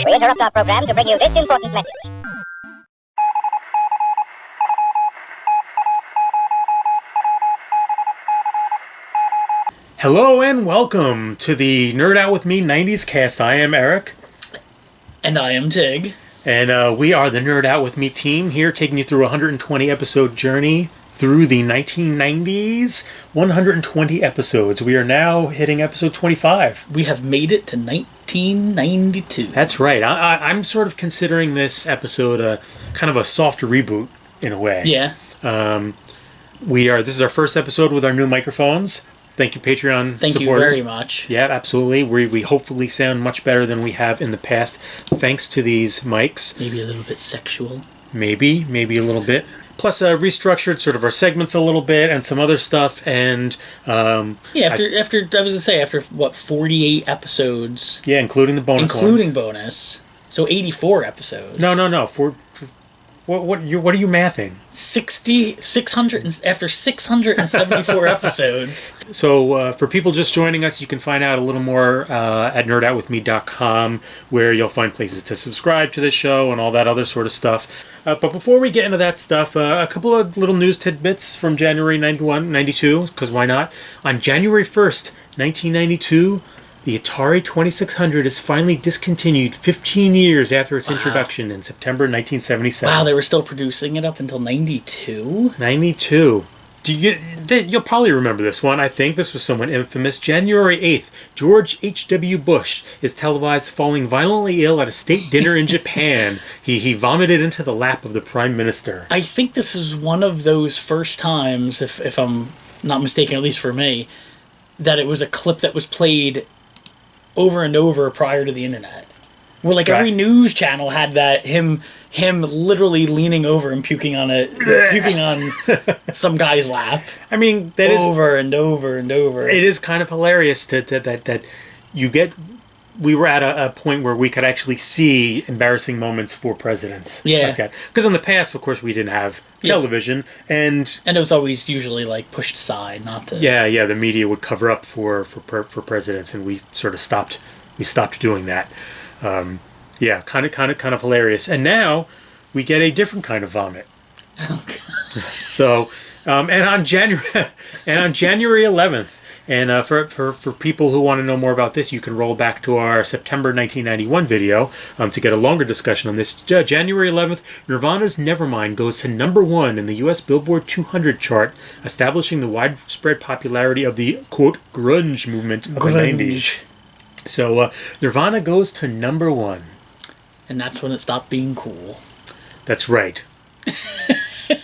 We interrupt our program to bring you this important message. Hello and welcome to the Nerd Out With Me 90s cast. I am Eric. And I am Tig. And we are the Nerd Out With Me team here, taking you through a 120 episode journey through the 1990s. 120 episodes. We are now hitting episode 25. We have made it to 1992. That's right. I'm sort of considering this episode a kind of a soft reboot in a way. Yeah. This is our first episode with our new microphones. Thank you, Patreon Thank supporters. you very much. Yeah, absolutely. We hopefully sound much better than we have in the past, thanks to these mics. Maybe a little bit sexual. Maybe a little bit. Plus, restructured sort of our segments a little bit and some other stuff. And after 48 episotes. Yeah, including the bonus ones. Including bonus. So 84 episodes. No. What are you mathing? 600 after 674 episodes. So for people just joining us, you can find out a little more at nerdoutwithme.com, where you'll find places to subscribe to the show and all that other sort of stuff. But before we get into that stuff, a couple of little news tidbits from January 92, because why not? On January 1st, 1992, the Atari 2600 is finally discontinued 15 years after its introduction in September 1977. Wow, they were still producing it up until 92? 92. You'll probably remember this one. I think this was somewhat infamous. January 8th, George H.W. Bush is televised falling violently ill at a state dinner in Japan. He vomited into the lap of the Prime Minister. I think this is one of those first times, if I'm not mistaken, at least for me, that it was a clip that was played over and over prior to the internet. Where every news channel had that him literally leaning over and puking on some guy's lap. I mean, that is over and over and over. It is kind of hilarious that you get. We were at a point where we could actually see embarrassing moments for presidents. Yeah. Like that. Because in the past, of course, we didn't have television, and it was always usually pushed aside, not to. Yeah. The media would cover up for presidents, and we sort of stopped. We stopped doing that. Kind of hilarious. And now we get a different kind of vomit. Oh, God. So, and on January 11th. And for people who want to know more about this, you can roll back to our September 1991 video to get a longer discussion on this. January 11th, Nirvana's Nevermind goes to number 1 in the U.S. Billboard 200 chart, establishing the widespread popularity of the, quote, grunge movement of the 90s. So Nirvana goes to number 1. And that's when it stopped being cool. That's right.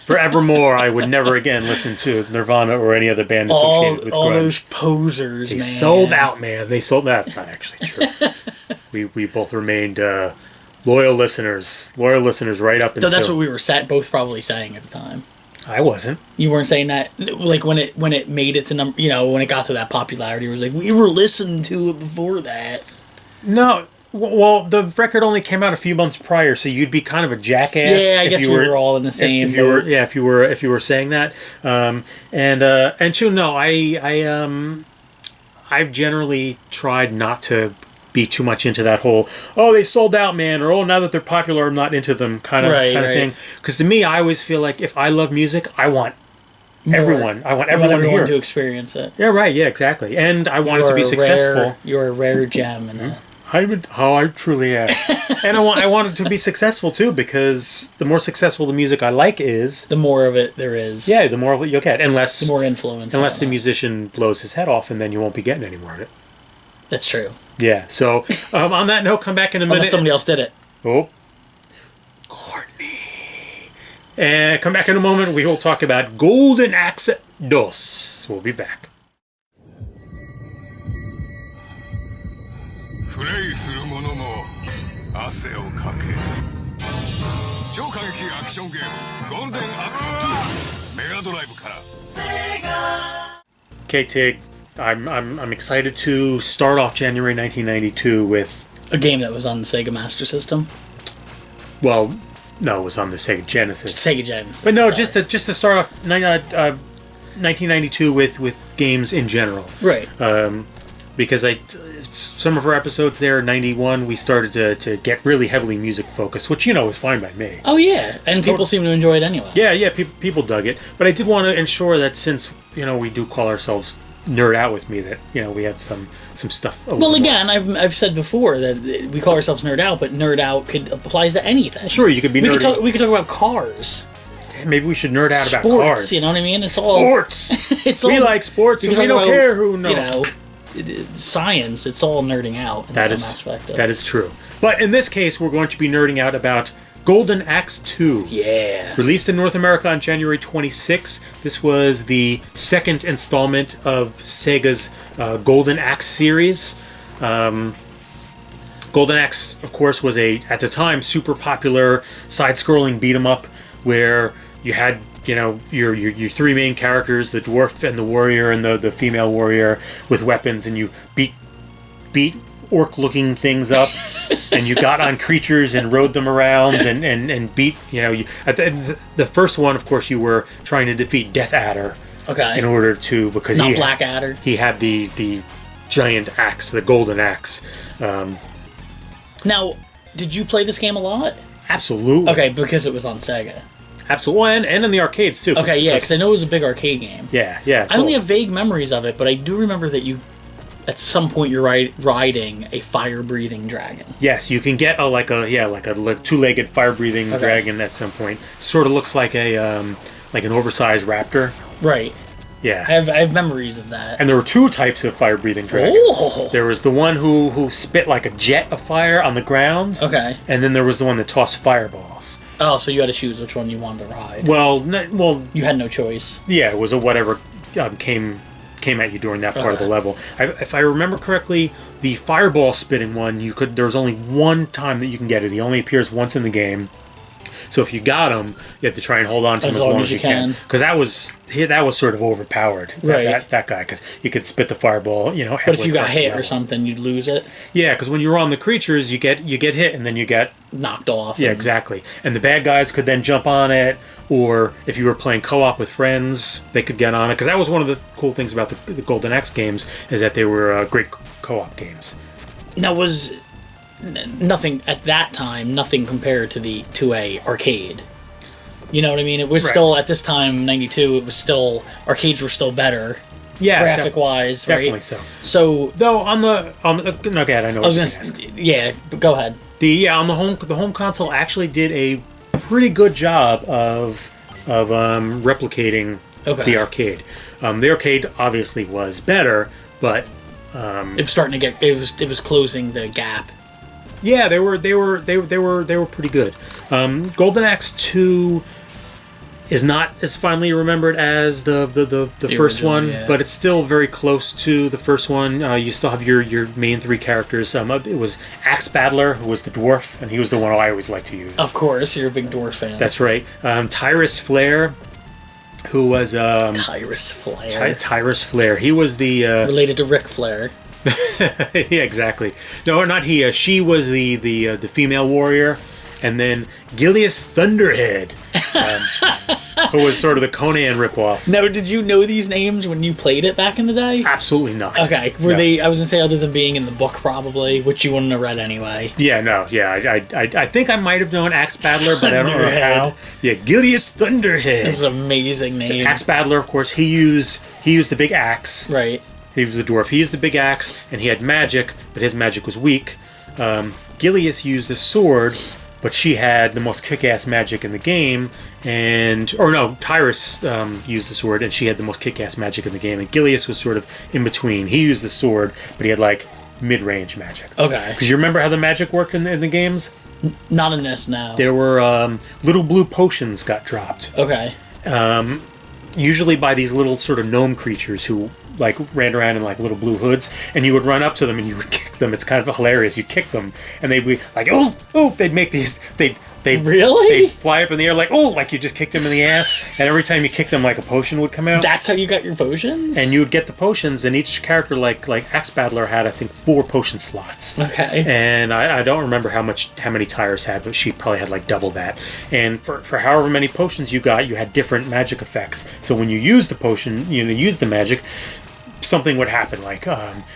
Forevermore, I would never again listen to Nirvana or any other band associated with grunge. All those posers, They sold out, man. That's not actually true. we both remained loyal listeners right up until... So that's what we were both probably saying at the time. I wasn't. You weren't saying that, when it made it to number, when it got to that popularity, it was we were listening to it before that. No. Well, the record only came out a few months prior, so you'd be kind of a jackass. Yeah, I guess we were all in the same. If you were saying that, and two, no, I've generally tried not to be too much into that whole they sold out, man, or now that they're popular, I'm not into them kind of thing. Because to me, I always feel like if I love music, I want everyone to experience it. Yeah, right. Yeah, exactly. And I want it to be successful. You're a rare gem, and I truly am. And I want it to be successful too, because the more successful the music I like is, the more of it there is. Yeah, the more of it you'll get. The more influence. Unless the musician blows his head off, and then you won't be getting any more of it. That's true. Yeah. So on that note, come back in a minute. Unless somebody else did it. Oh, Courtney. And come back in a moment. We will talk about Golden Axe Dos. We'll be back. プレイする者も汗をかけ超過激アクションゲームゴールデンアクス2メガドライブから Okay, Tig, I'm excited to start off January 1992 with a game that was on the Sega Master System. Well, no, it was on the Sega Genesis. Sega Genesis. But no, just to start off 1992 with games in general. Right. because some of our episodes there, 91, we started to get really heavily music focused, which, is fine by me. Oh, yeah. And people seem to enjoy it anyway. Yeah, people dug it. But I did want to ensure that since, we do call ourselves Nerd Out With Me, that, we have some stuff. Well, again, I've said before that we call ourselves Nerd Out, but Nerd Out applies to anything. Sure, you could be nerd. We could talk about cars. Maybe we should nerd out about sports, cars. You know what I mean? It's sports. We like sports, and we don't care who knows. Science. It's all nerding out in some aspect of it. That is true. But in this case, we're going to be nerding out about Golden Axe 2. Yeah. Released in North America on January 26. This was the second installment of Sega's Golden Axe series. Golden Axe, of course, was at the time, super popular side-scrolling beat-em-up where you had, your three main characters, the dwarf and the warrior and the female warrior with weapons, and you beat orc-looking things up, and you got on creatures and rode them around and beat, the first one, of course, you were trying to defeat Death Adder. Okay. In order to, because not Black Adder. He had the giant axe, the golden axe. Now, did you play this game a lot? Absolutely. Okay, because it was on Sega. Absolutely, and in the arcades too. Okay, yeah, because I know it was a big arcade game. Yeah. I only have vague memories of it, but I do remember that at some point, you're riding a fire-breathing dragon. Yes, you can get a two-legged fire-breathing dragon at some point. Sort of looks like an oversized raptor. Right. Yeah. I have memories of that. And there were two types of fire-breathing dragons. Oh. There was the one who spit like a jet of fire on the ground. Okay. And then there was the one that tossed fireballs. Oh, so you had to choose which one you wanted to ride. Well, you had no choice. Yeah, it was whatever came at you during that part of the level. If I remember correctly, the fireball spitting one, there was only one time that you can get it. He only appears once in the game. So if you got him, you have to try and hold on to him as long as you can. Because that was sort of overpowered. Right. That guy, because you could spit the fireball, But if you got hit or something, you'd lose it. Yeah, because when you're on the creatures, you get hit and then you get knocked off. Yeah, exactly. And the bad guys could then jump on it, or if you were playing co-op with friends, they could get on it. Because that was one of the cool things about the Golden Axe games, is that they were great co-op games. Now, was nothing at that time, nothing compared to a arcade. You know what I mean? It was still, at this time, 92, it was still, arcades were still better. Yeah, graphic-wise, right? Definitely so. So, though on the no, go ahead. I know. I was going to yeah, but go ahead. On the home console actually did a pretty good job of replicating the arcade. The arcade obviously was better, but it was starting to get it was closing the gap. Yeah, they were pretty good. Golden Axe 2 is not as fondly remembered as the first original, one, but it's still very close to the first one. You still have your main three characters. It was Axe Battler, who was the dwarf, and he was the one I always liked to use. Of course, you're a big dwarf fan. That's right. Tyrus Flare, who was Tyrus Flare. Tyrus Flare. He was the related to Ric Flair. Yeah, exactly. No, not he. She was the female warrior, and then Gilius Thunderhead, who was sort of the Conan ripoff. Now, did you know these names when you played it back in the day? Absolutely not. Okay, were they? I was gonna say, other than being in the book, probably, which you wouldn't have read anyway. Yeah, no, yeah, I think I might have known Axe Battler, but I don't know how. Yeah, Gilius Thunderhead. This is an amazing name. So Axe Battler, of course, he used the big axe. Right. He was a dwarf. He used the big axe, and he had magic, but his magic was weak. Gilius used a sword, but she had the most kick-ass magic in the game. Tyrus used the sword, and she had the most kick-ass magic in the game. And Gilius was sort of in between. He used the sword, but he had like mid-range magic. Okay. Because you remember how the magic worked in the games? Not in this now. There were little blue potions got dropped. Okay. Usually by these little sort of gnome creatures who like ran around in like little blue hoods, and you would run up to them and you would kick them. It's kind of hilarious. You kick them and they'd be like, oh, they'd make these, they'd really? They'd fly up in the air like you just kicked them in the ass, and every time you kicked them, like a potion would come out. That's how you got your potions? And you would get the potions, and each character, like Axe Battler, had I think 4 potion slots. Okay. And I don't remember how many Tyrus had, but she probably had like double that. And for however many potions you got, you had different magic effects. So when you use the potion, use the magic, something would happen, like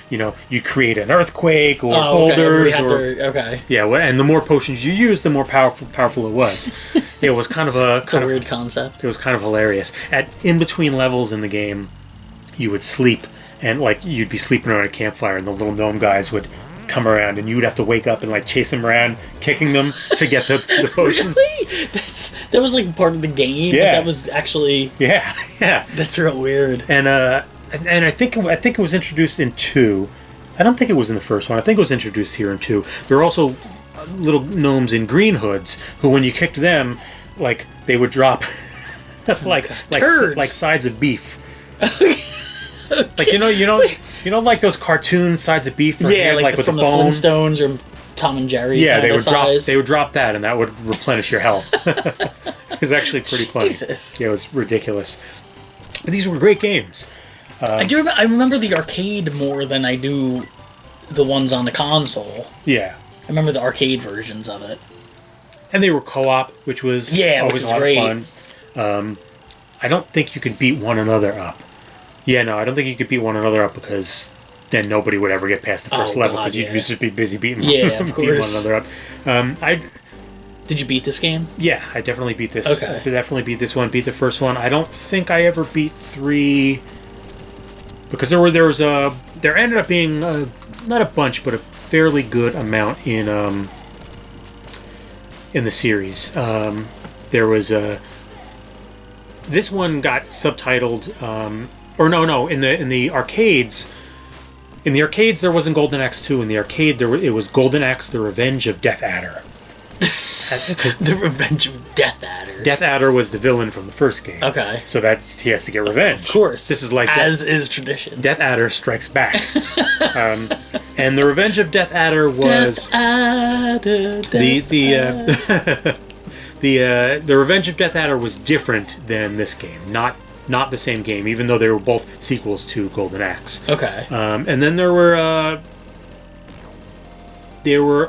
you create an earthquake or Okay, boulders okay. yeah, and the more potions you use, the more powerful it was. It was kind of a It's a weird concept. It was kind of hilarious. In between levels in the game, you would sleep, and like you'd be sleeping around a campfire, and the little gnome guys would come around, and you would have to wake up and like chase them around, kicking them to get the potions. Really? That was like part of the game. Yeah. That was actually. Yeah. That's real weird. And I think it was introduced in 2. I don't think it was in the first one. I think it was introduced here in 2. There were also little gnomes in green hoods who, when you kicked them, like they would drop like sides of beef. Okay. Like you know, like those cartoon sides of beef. Yeah, like with from the the bone. Flintstones or Tom and Jerry. Yeah, they would size. drop that, and that would replenish your health. It was actually pretty funny. Jesus. Yeah, it was ridiculous. But these were great games. I remember the arcade more than I do the ones on the console. Yeah. I remember the arcade versions of it. And they were co-op, which was always a lot of fun. I don't think you could beat one another up. Yeah, no, I don't think you could beat one another up because then nobody would ever get past the first level because you'd just be busy beating of one another up. Did you beat this game? Yeah, I definitely beat this. Okay. I definitely beat this one, beat the first one. I don't think I ever beat 3 because there ended up being not a bunch, but a fairly good amount in the series. There was this one got subtitled in the arcades. In the arcades, there wasn't Golden Axe 2. In the arcade, it was Golden Axe: The Revenge of Death Adder. The Revenge of Death Adder. Death Adder was the villain from the first game. Okay. So he has to get revenge. Of course. This is like is tradition. Death Adder Strikes Back. And the Revenge of Death Adder was the Revenge of Death Adder was different than this game. Not the same game, even though they were both sequels to Golden Axe. Okay. And then there were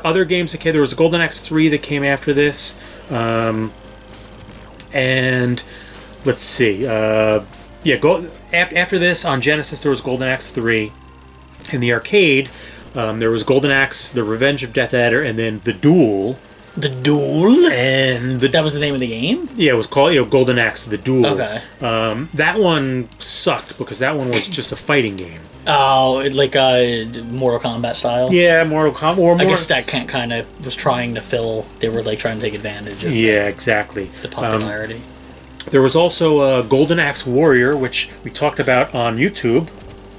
other games that came. There was a Golden Axe 3 that came after this. And let's see. After this, on Genesis, there was Golden Axe 3. In the arcade, there was Golden Axe, The Revenge of Death Adder, and then The Duel. The Duel? And that was the name of the game? Yeah, it was called Golden Axe: The Duel. Okay. That one sucked because that one was just a fighting game. Oh, like a Mortal Kombat style? Yeah, Mortal Kombat. I guess that kind of was trying to fill. They were like trying to take advantage of. Yeah, exactly. The popularity. There was also Golden Axe Warrior, which we talked about on YouTube.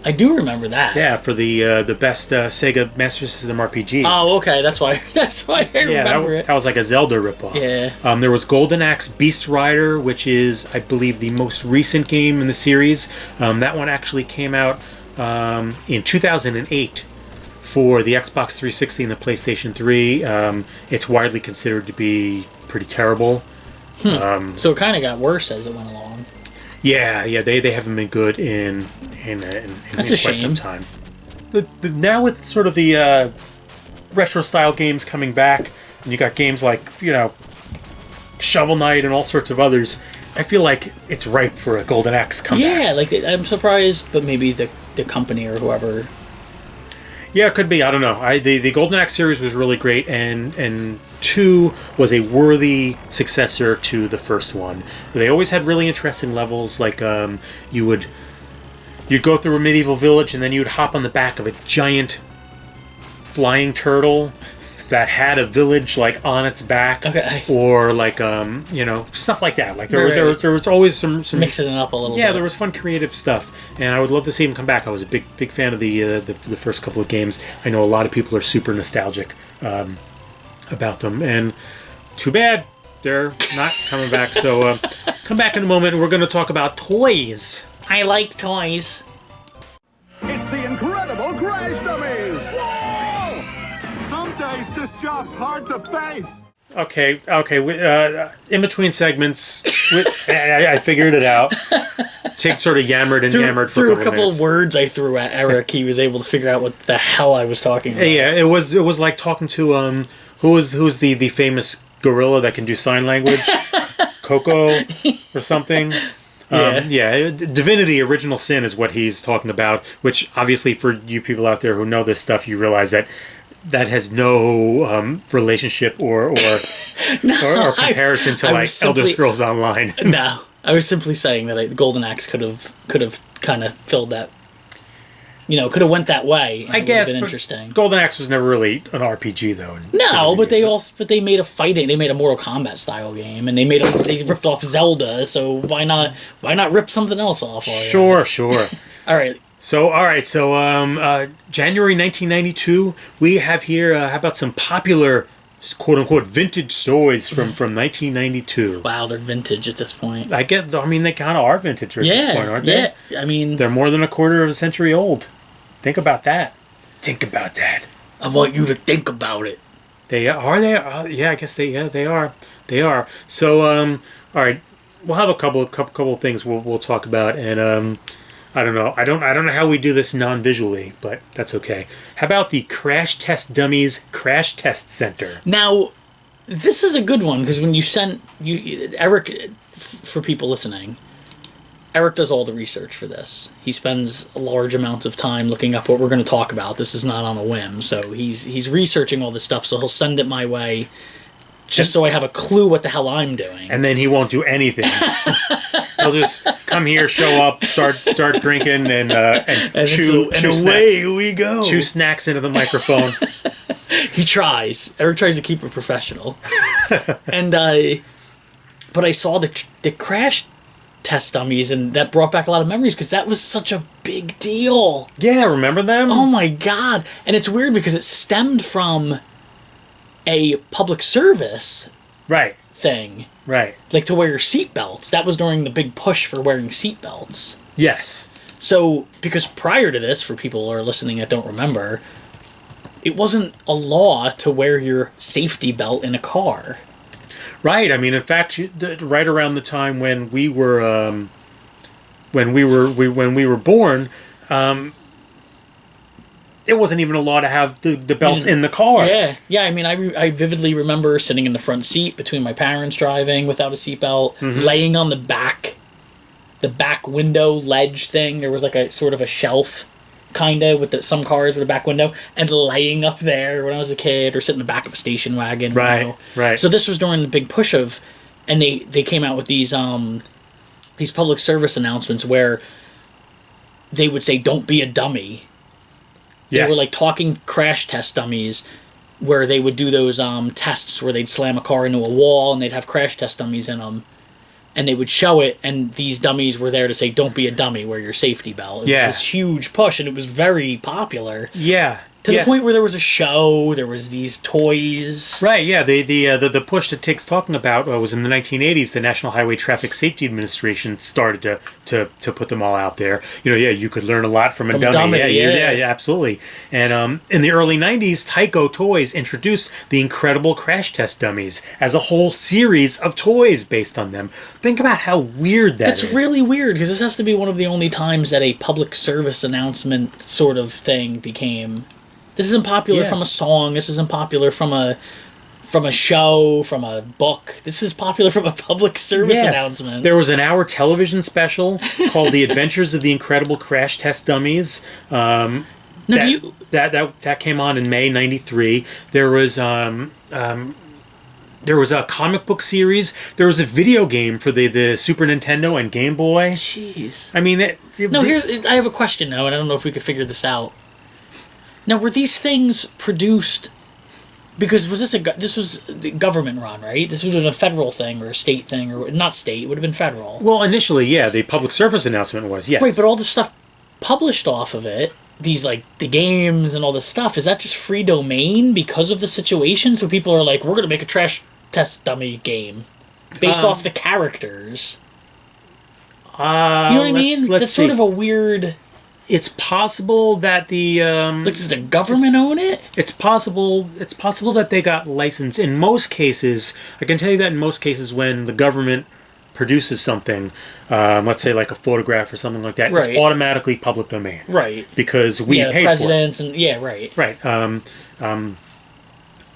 I do remember that. Yeah, for the best Sega Master System RPGs. Oh, okay. That's why I remember it. That was like a Zelda ripoff. Yeah. There was Golden Axe Beast Rider, which is, I believe, the most recent game in the series. That one actually came out in 2008 for the Xbox 360 and the PlayStation 3. It's widely considered to be pretty terrible. So it kind of got worse as it went along. Yeah, they haven't been good in That's a quite shame. some time. Now with sort of the retro style games coming back, and you got games like Shovel Knight and all sorts of others, I feel like it's ripe for a Golden Axe comeback. Yeah, like I'm surprised, but maybe the company or whoever. Yeah, it could be. I don't know. The Golden Axe series was really great, and 2 was a worthy successor to the first one. They always had really interesting levels, like you'd go through a medieval village, and then you'd hop on the back of a giant flying turtle that had a village like on its back. Okay. Or like stuff like that. Like there was always some mixing it up a little bit. Yeah, there was fun creative stuff, and I would love to see them come back. I was a big fan of the first couple of games. I know a lot of people are super nostalgic about them, and too bad they're not coming back. So come back in a moment, and we're going to talk about toys. I like toys. It's the incredible Crash Dummies! Whoa! Some days this job's hard to face. Okay. In between segments, I figured it out. Tig sort of yammered for through a couple minutes. of words I threw at Eric, he was able to figure out what the hell I was talking about. Yeah, it was like talking to who's the famous gorilla that can do sign language, Coco or something. Divinity Original Sin is what he's talking about, which obviously for you people out there who know this stuff, you realize that has no relationship or comparison to like Elder Scrolls Online. No, I was simply saying that Golden Axe could have kind of filled that. Could have went that way. I guess, been but interesting. Golden Axe was never really an RPG though. No, but they made a Mortal Kombat style game, and they ripped off Zelda. So why not rip something else off? Sure. All right. So January 1992, we have here. How about some popular, quote unquote, vintage toys from 1992? Wow, they're vintage at this point. They kind of are vintage at this point, aren't they? Yeah, I mean, they're more than a quarter of a century old. Think about that. I want you to think about it. They are. Yeah, I guess they are. They are. So, all right, we'll have a couple of things we'll talk about, and I don't know. I don't know how we do this non-visually, but that's okay. How about the Crash Test Dummies Crash Test Center? Now, this is a good one because when Eric, for people listening, Eric does all the research for this. He spends large amounts of time looking up what we're going to talk about. This is not on a whim, so he's researching all this stuff. So he'll send it my way, just so I have a clue what the hell I'm doing. And then he won't do anything. He'll just come here, show up, start drinking, and chew snacks. Away we go. Chew snacks into the microphone. He tries. Eric tries to keep it professional. And but I saw the Crash Test Dummies, and that brought back a lot of memories because that was such a big deal. Yeah, remember them? Oh my god! And it's weird because it stemmed from a public service thing. Right. Like to wear your seatbelts. That was during the big push for wearing seatbelts. Yes. So, because prior to this, for people who are listening that don't remember, it wasn't a law to wear your safety belt in a car. Right. I mean, in fact, right around the time when we were born, it wasn't even a law to have the belts in the cars. Yeah. I mean, I vividly remember sitting in the front seat between my parents driving without a seatbelt, laying on the back window ledge thing. There was like a sort of a shelf, kind of, with some cars with a back window, and laying up there when I was a kid, or sitting in the back of a station wagon. Right. So this was during the big push of, and they came out with these public service announcements where they would say, "Don't be a dummy." They were like talking crash test dummies, where they would do those tests where they'd slam a car into a wall and they'd have crash test dummies in them, and they would show it, and these dummies were there to say, "Don't be a dummy, wear your safety belt." It was this huge push, and it was very popular. Yeah. To the point where there was a show, there was these toys. Right, yeah. The push that Tig's talking about was in the 1980s. The National Highway Traffic Safety Administration started to put them all out there. You could learn a lot from a dummy. Yeah, absolutely. And in the early 90s, Tyco Toys introduced the Incredible Crash Test Dummies as a whole series of toys based on them. Think about how weird that is. That's really weird, because this has to be one of the only times that a public service announcement sort of thing became... This isn't popular from a song. This isn't popular from a show, from a book. This is popular from a public service announcement. There was an hour television special called "The Adventures of the Incredible Crash Test Dummies." That came on in May '93. There was a comic book series. There was a video game for the Super Nintendo and Game Boy. Jeez. I mean, I have a question now, and I don't know if we could figure this out. Now, were these things produced... Because this was government run, right? This would have been a federal thing or a state thing, or not state, it would have been federal. Well, initially, yeah, the public service announcement was, yes. Right, but all the stuff published off of it, these, like, the games and all this stuff, is that just free domain because of the situation? So people are like, we're going to make a trash test dummy game based off the characters. You know what I mean? That's sort of a weird... It's possible that does the government own it? It's possible that they got licensed. In most cases, I can tell you that in most cases when the government produces something, let's say like a photograph or something like that, it's automatically public domain. Right. Because we pay presidents for it. And right. Right.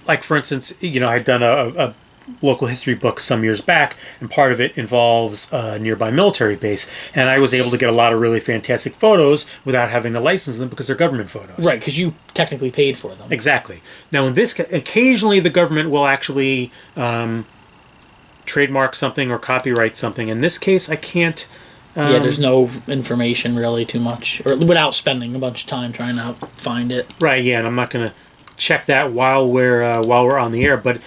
Like for instance, I'd done local history book some years back, and part of it involves a nearby military base. And I was able to get a lot of really fantastic photos without having to license them because they're government photos. Right, because you technically paid for them. Exactly. Now, in this, occasionally the government will actually trademark something or copyright something. In this case, I can't. There's no information really too much, or without spending a bunch of time trying to find it. Right. Yeah, and I'm not going to check that while we're on the air, but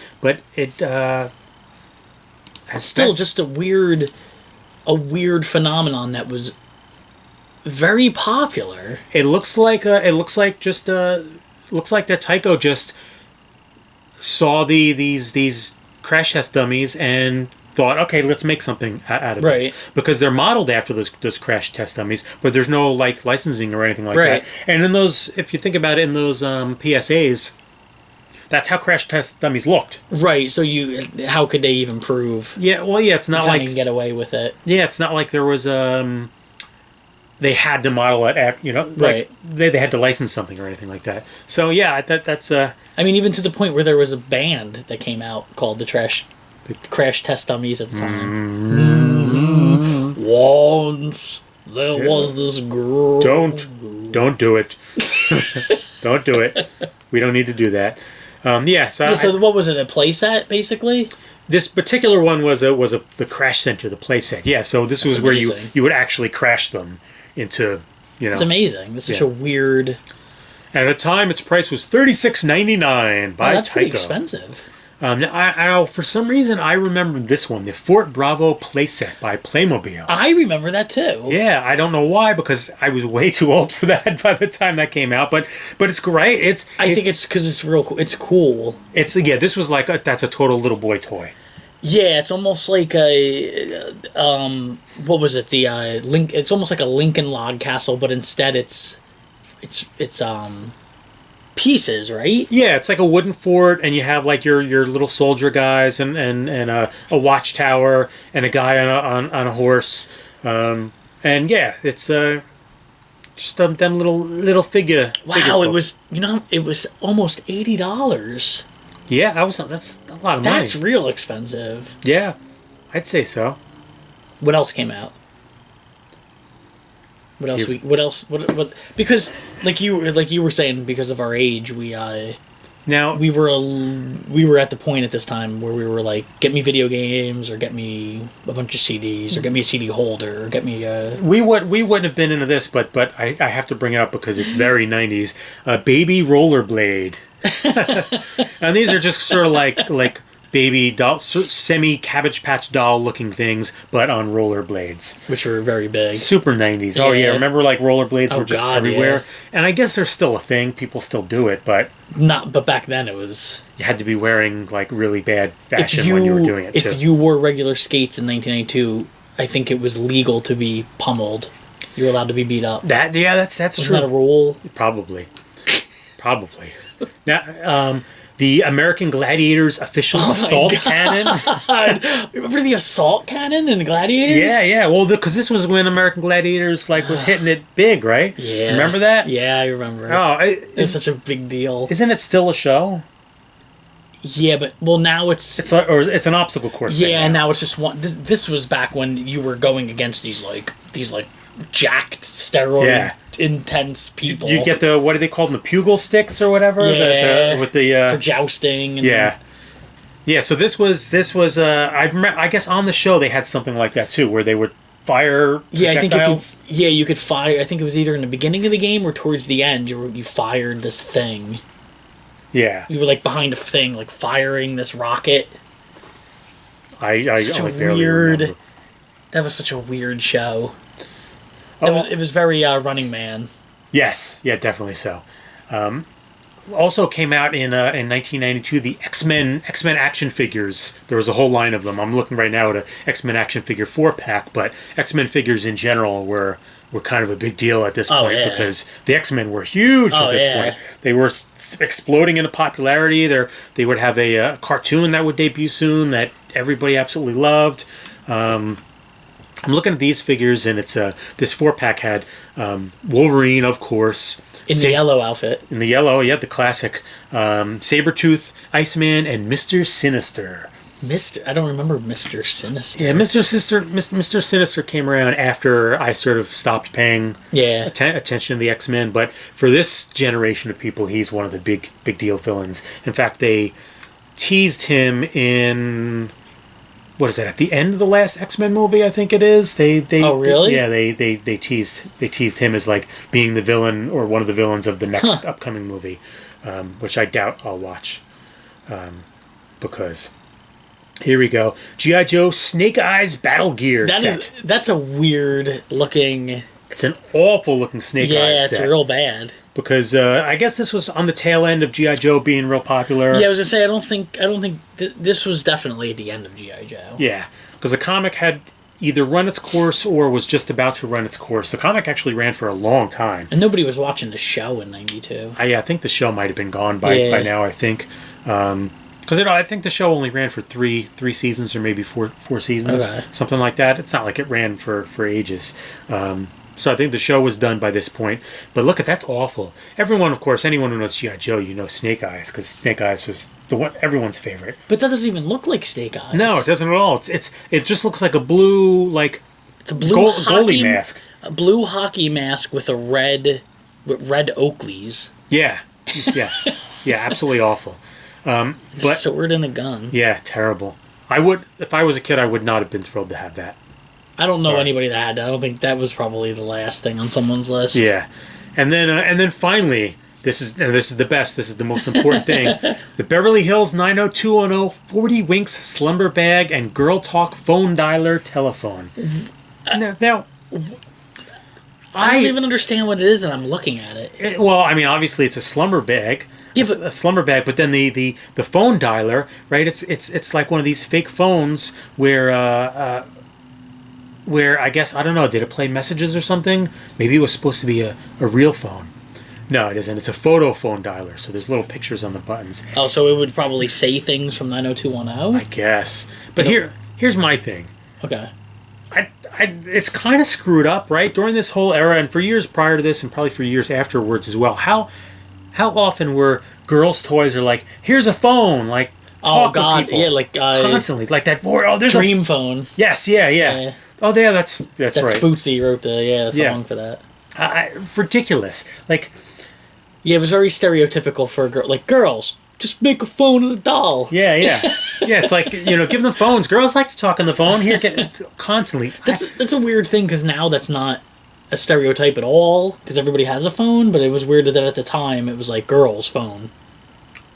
it it's still just a weird phenomenon that was very popular. It looks like that Tycho just saw these crash test dummies and thought, okay, let's make something out of this, because they're modeled after those crash test dummies, but there's no like licensing or anything like that. And in those, if you think about it, in those PSAs, that's how crash test dummies looked. Right. So how could they even prove? Yeah. Well, yeah. It's not like you can get away with it. Yeah. It's not like there was they had to model it after, like they had to license something or anything like that. So yeah, that's I mean, even to the point where there was a band that came out called the Crash Test Dummies at the time. Once there was this girl. Don't do it. Don't do it. We don't need to do that. So what was it? A playset, basically. This particular one was the crash center, the playset. Yeah. So this was where you would actually crash them into. It's amazing. It's such a weird. At the time, its price was $36.99 by that's Tycho. pretty expensive. Now, for some reason, I remember this one, the Fort Bravo playset by Playmobil. I remember that too. Yeah, I don't know why, because I was way too old for that by the time that came out. But it's great. I think it's because it's real. It's cool. This was like that's a total little boy toy. Yeah, it's almost like a what was it? The It's almost like a Lincoln log castle, but instead it's pieces, right? Yeah, it's like a wooden fort, and you have like your little soldier guys and a watchtower and a guy on a horse, and yeah, it's just them little figure. Wow, it was almost $80. Yeah, that's a lot of money. That's real expensive. Yeah, I'd say so. What else came out? What else? What? Because like you were saying, because of our age, we were at the point at this time where we were like, get me video games, or get me a bunch of CDs, or get me a CD holder, or get me a. We wouldn't have been into this, but I have to bring it up because it's very 90s. A baby rollerblade, and these are just sort of like baby doll, semi Cabbage Patch doll looking things, but on rollerblades, which were very big. Super 90s. Oh yeah, remember like rollerblades were just everywhere, and I guess they're still a thing. People still do it, but back then it was. You had to be wearing like really bad fashion when you were doing it. If you wore regular skates in 1992, I think it was legal to be pummeled. You were allowed to be beat up. That's true. Wasn't that a rule? Probably. Now, the American Gladiators official assault cannon. Remember the assault cannon in Gladiators? Yeah. Well, because this was when American Gladiators was hitting it big, right? Yeah. Remember that? Yeah, I remember. Oh, it's such a big deal. Isn't it still a show? Yeah, but now it's an obstacle course. Yeah, and now it's just one. This was back when you were going against these jacked steroid intense people. You get what do they call them? The pugil sticks or whatever. Yeah, with the for jousting. And yeah. So this was. I guess on the show they had something like that too, where they would fire projectiles. I think you could fire. I think it was either in the beginning of the game or towards the end. You fired this thing. Yeah. You were like behind a thing, like firing this rocket. That was such a weird show. It was very Running Man. Yes, yeah, definitely so. Also came out in 1992 the X-Men action figures. There was a whole line of them. I'm looking right now at a X-Men action figure 4-pack, but X-Men figures in general were kind of a big deal at this point because the X-Men were huge at this point. They were exploding into popularity. They would have a cartoon that would debut soon that everybody absolutely loved. I'm looking at these figures, and it's this 4-pack had Wolverine, of course. In the yellow outfit. In the yellow, the classic. Sabretooth, Iceman, and Mr. Sinister. I don't remember Mr. Sinister. Yeah, Mr. Sinister came around after I sort of stopped paying attention to the X-Men, but for this generation of people, he's one of the big deal villains. In fact, they teased him in, what is that, at the end of the last X-Men movie, I think it is. Oh, really? They teased him as like being the villain or one of the villains of the next upcoming movie, which I doubt I'll watch, because here we go. G.I. Joe Snake Eyes Battle Gear set. That's a weird looking. It's an awful looking Snake Eyes set. Yeah, it's real bad. Because I guess this was on the tail end of G.I. Joe being real popular. Yeah, I was gonna say I don't think this was definitely at the end of G.I. Joe. Yeah, because the comic had either run its course or was just about to run its course. The comic actually ran for a long time, and nobody was watching the show in '92. I think the show might have been gone by now. I think because I think the show only ran for three seasons or maybe four seasons, something like that. It's not like it ran for ages. So I think the show was done by this point. But look, that's awful. Everyone, of course, anyone who knows G.I. Joe, you know Snake Eyes, because Snake Eyes was everyone's favorite. But that doesn't even look like Snake Eyes. No, it doesn't at all. It just looks like a blue, like, it's a blue goalie mask. A blue hockey mask with red Oakleys. Yeah, absolutely awful. But a sword and a gun. Yeah, terrible. If I was a kid, I would not have been thrilled to have that. I don't know anybody that had that. I don't think that was probably the last thing on someone's list. Yeah, and then finally, this is the best. This is the most important thing: the Beverly Hills 90210 40 Winks slumber bag and Girl Talk phone dialer telephone. Now, I don't even understand what it is, and I'm looking at it. Well, I mean, obviously it's a slumber bag. Yeah, a slumber bag, but then the phone dialer, right? It's like one of these fake phones where I guess, I don't know, did it play messages or something? Maybe it was supposed to be a real phone. No, it isn't. It's a photo phone dialer, so there's little pictures on the buttons. Oh, so it would probably say things from 90210? I guess. But here's my thing. Okay. It's kind of screwed up, right? During this whole era, and for years prior to this, and probably for years afterwards as well, how often were girls' toys are like, here's a phone, like, oh God, yeah, like constantly, like that. Oh, there's Dream Phone. Yes, yeah. Oh, yeah, that's right. That's Bootsy wrote the song for that. Ridiculous. Like, yeah, it was very stereotypical for a girl. Like, girls, just make a phone and a doll. Yeah. Yeah, it's like, give them phones. Girls like to talk on the phone. Here, constantly. That's a weird thing, because now that's not a stereotype at all, because everybody has a phone, but it was weird that at the time it was like girls' phone.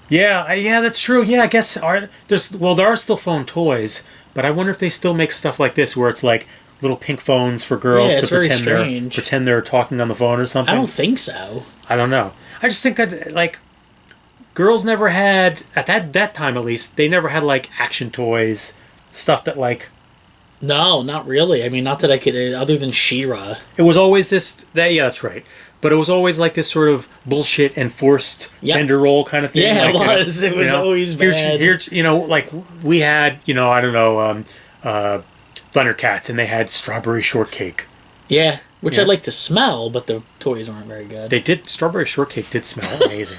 Yeah, that's true. Yeah, I guess there are still phone toys, but I wonder if they still make stuff like this where it's like little pink phones for girls to pretend they're talking on the phone or something. I don't think so. I don't know. I just think that, like, girls never had, at that time at least, they never had like action toys, stuff that like. No, not really. I mean, not that I could, other than She-Ra. It was always yeah, that's right. But it was always like this sort of bullshit enforced gender role kind of thing. Yeah, like, it was. It was always bad. Here's, like we had, I don't know, Thundercats, and they had strawberry shortcake. Yeah, which I'd like to smell, but the toys weren't very good. Strawberry shortcake did smell amazing.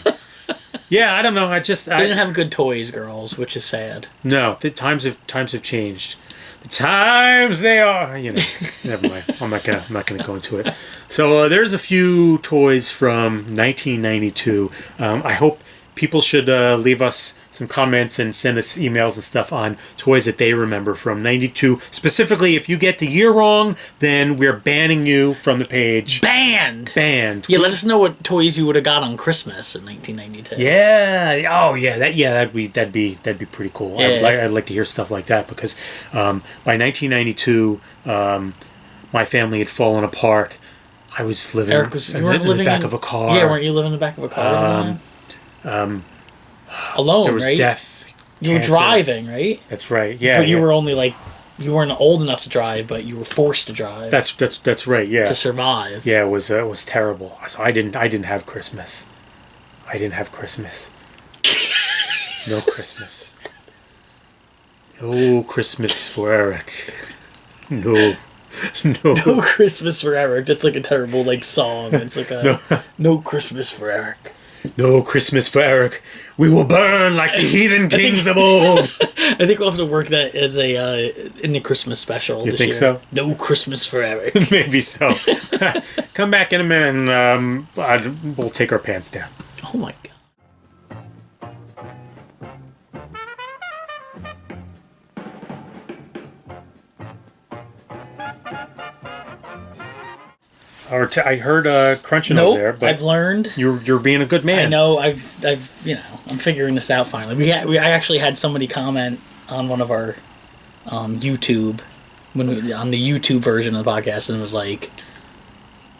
Yeah, I don't know. They didn't have good toys, girls, which is sad. No, the times have changed. The times they are, never mind. I'm not gonna go into it. So there's a few toys from 1992. I hope people should leave us some comments and send us emails and stuff on toys that they remember from 92. Specifically, if you get the year wrong, then we're banning you from the page. Banned. Yeah, let us know what toys you would have got on Christmas in 1992. Yeah. Oh, yeah. That'd be pretty cool. Yeah. I'd like to hear stuff like that, because by 1992, my family had fallen apart. I was living in the back of a car. Yeah, weren't you living in the back of a car? Alone, there was right? death. You were driving, right? That's right. Yeah. But you were only like, you weren't old enough to drive, but you were forced to drive. That's right. Yeah. To survive. Yeah, it was terrible. So I didn't have Christmas. No Christmas. No Christmas for Eric. No Christmas for Eric. That's like a terrible song. It's like no Christmas for Eric. No Christmas for Eric. We will burn like the heathen kings of old. I think we'll have to work that as a in the Christmas special. You this think year. so? No Christmas for Eric. Maybe so. Come back in a minute and we'll take our pants down. Oh my god. I heard crunching over there, but I've learned. you're being a good man. I know. I've I'm figuring this out finally. I actually had somebody comment on one of our YouTube on the YouTube version of the podcast, and it was like,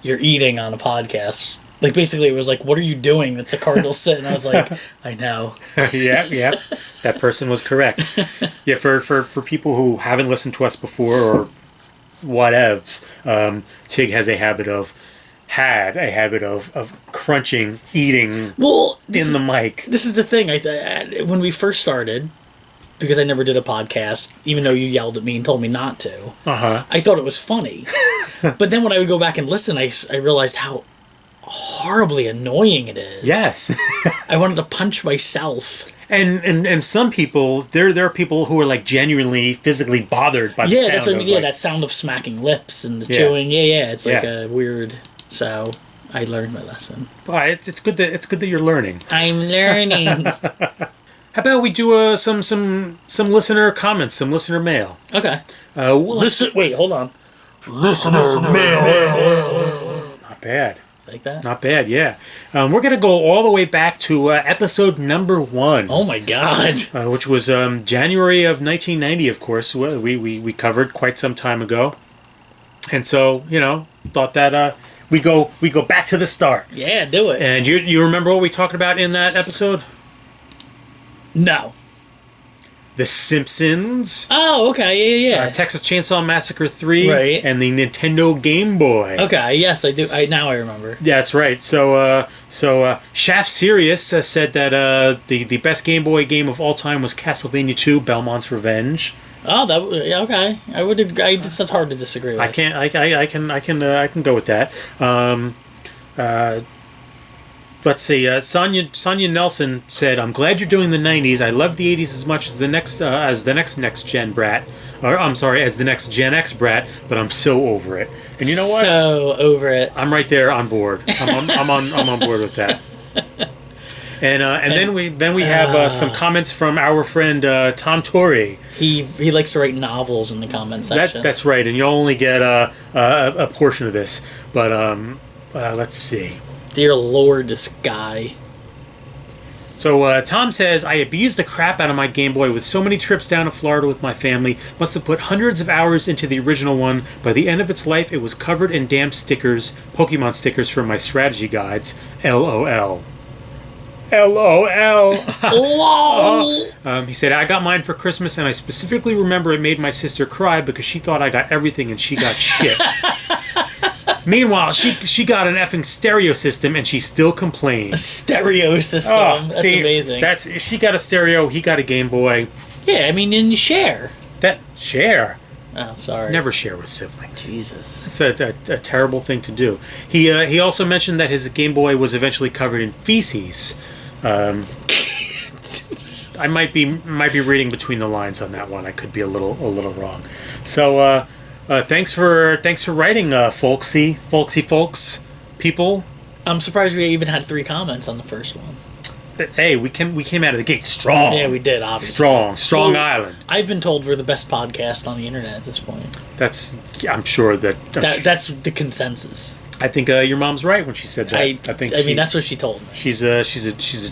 "You're eating on a podcast." Like basically, it was like, "What are you doing?" That's a cardinal sin. And I was like, "I know." yeah, that person was correct. Yeah, for people who haven't listened to us before or whatevs, Tig has a habit of crunching, eating in the mic. This is the thing. When we first started, because I never did a podcast, even though you yelled at me and told me not to, I thought it was funny. But then when I would go back and listen, I realized how horribly annoying it is. Yes. I wanted to punch myself. And some people, there are people who are like genuinely physically bothered by the sound. That's what I mean. Like, that sound of smacking lips and the chewing. It's like a weird. So I learned my lesson. Well, it's good that you're learning. I'm learning. How about we do some listener comments, some listener mail? Okay. Wait, hold on. Listener mail. Not bad. Like that? Not bad, yeah. We're going to go all the way back to episode number 1. Oh my god. Which was January of 1990, of course. We covered quite some time ago. And so, thought that we go back to the start. Yeah, do it. And you remember what we talked about in that episode? No. The Simpsons. Oh, okay, yeah. Texas Chainsaw Massacre 3. Right. And the Nintendo Game Boy. Okay, yes, I do. Now I remember. Yeah, that's right. So Shaft Sirius said that the best Game Boy game of all time was Castlevania 2: Belmont's Revenge. Oh, okay. I would have. That's hard to disagree with. I can go with that. Let's see. Sonia Nelson said, "I'm glad you're doing the '90s. I love the '80s as much as the next gen brat, or I'm sorry, as the next Gen X brat. But I'm so over it. And you know what? So over it. I'm right there on board. I'm on board with that." And then we have some comments from our friend Tom Torrey. He likes to write novels in the comment section. That's right, and you'll only get a portion of this. But let's see. Dear Lord, this guy. So Tom says, "I abused the crap out of my Game Boy with so many trips down to Florida with my family. Must have put hundreds of hours into the original one. By the end of its life, it was covered in damn stickers, Pokemon stickers from my strategy guides. LOL." LOL. LOL. He said, "I got mine for Christmas, and I specifically remember it made my sister cry because she thought I got everything and she got shit. Meanwhile, she got an effing stereo system and she still complained." A stereo system. That's amazing. She got a stereo, he got a Game Boy. Yeah, I mean, and you share. Share? Oh, sorry. Never share with siblings. Jesus. It's a terrible thing to do. He also mentioned that his Game Boy was eventually covered in feces. I might be reading between the lines on that one. I could be a little wrong. So thanks for writing, folksy people. I'm surprised we even had 3 comments on the first one. Hey, we came out of the gate strong. Yeah, we did, obviously. Strong Island. I've been told we're the best podcast on the internet at this point. I'm sure that's the consensus. I think your mom's right when she said that. I mean, that's what she told me. She's a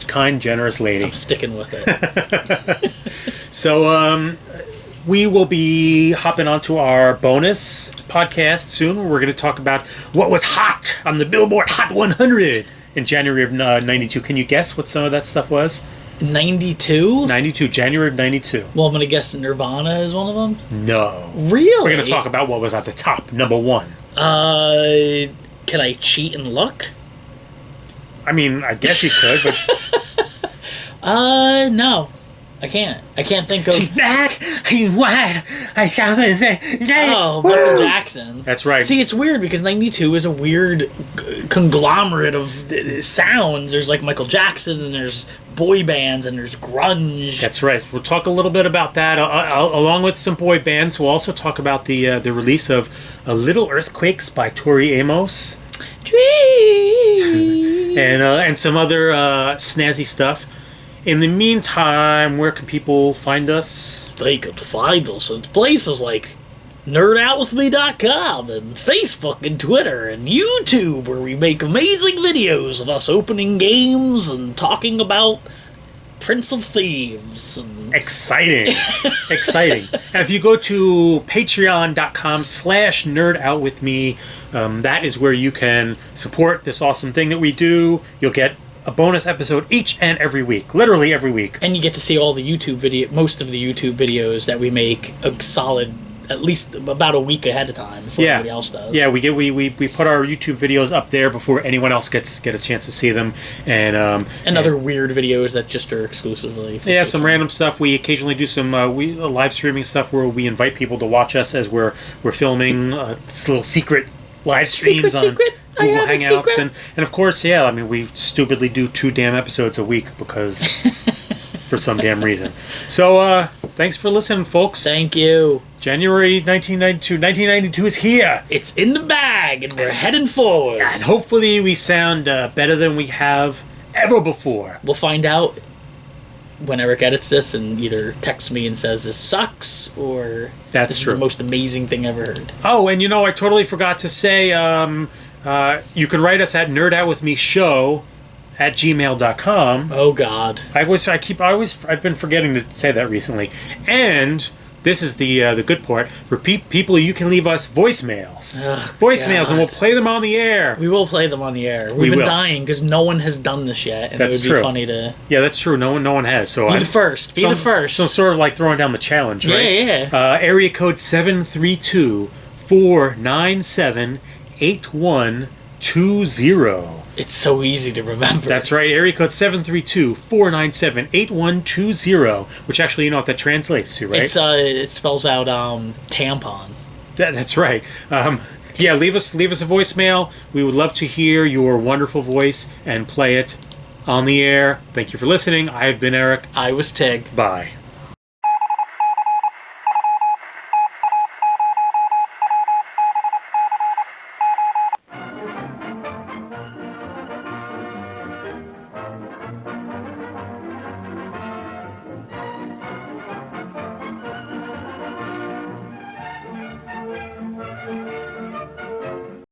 kind, generous lady. I'm sticking with it. So we will be hopping onto our bonus podcast soon. We're going to talk about what was hot on the Billboard Hot 100 in January of 92. Can you guess what some of that stuff was? 92? 92, January of 92. Well, I'm going to guess Nirvana is one of them. No. Really? We're going to talk about what was at the top, number 1. Can I cheat and look? I mean, I guess you could, but... No. I can't. I can't think of... She's back! What? I saw her say... Oh, Michael Jackson. That's right. See, it's weird because 92 is a weird conglomerate of sounds. There's like Michael Jackson, and there's boy bands, and there's grunge. That's right. We'll talk a little bit about that, along with some boy bands. We'll also talk about the release of Little Earthquakes by Tori Amos. and some other snazzy stuff. In the meantime, where can people find us? They could find us at places like NERDOUTWITHME.com and Facebook and Twitter and YouTube, where we make amazing videos of us opening games and talking about Prince of Thieves. And Exciting. Exciting. And if you go to patreon.com/nerdoutwithme, that is where you can support this awesome thing that we do. You'll get a bonus episode each and every week, literally every week. And you get to see all the most of the YouTube videos that we make a solid, at least about a week ahead of time before anybody else does. Yeah, we put our YouTube videos up there before anyone else gets a chance to see them, and other weird videos that just are exclusively for some random stuff. We occasionally do some live streaming stuff where we invite people to watch us as we're filming this little secret live streams on Google Hangouts, and of course, we stupidly do 2 damn episodes a week because for some damn reason. So thanks for listening, folks. Thank you. January 1992. 1992 is here. It's in the bag, and we're heading forward. And hopefully we sound better than we have ever before. We'll find out when Eric edits this and either texts me and says this sucks, or That's this true. is the most amazing thing I've ever heard. Oh, and I totally forgot to say, you can write us at nerdoutwithmeshow@gmail.com. Oh God. I've been forgetting to say that recently. And this is the good part. For people, you can leave us voicemails. Voicemails, and we'll play them on the air. We will play them on the air. We've been dying because no one has done this yet, and That's it would true. be funny to... Yeah, that's true. No one has. So Be the first. Be the first. So I'm sort of like throwing down the challenge, right? Yeah. Area code 732-497-8120. It's so easy to remember. That's right. Area code 732-497-8120, which actually, you know what that translates to, right? It's it spells out tampon. That's right. Leave us a voicemail. We would love to hear your wonderful voice and play it on the air. Thank you for listening. I have been Eric. I was Tig. Bye.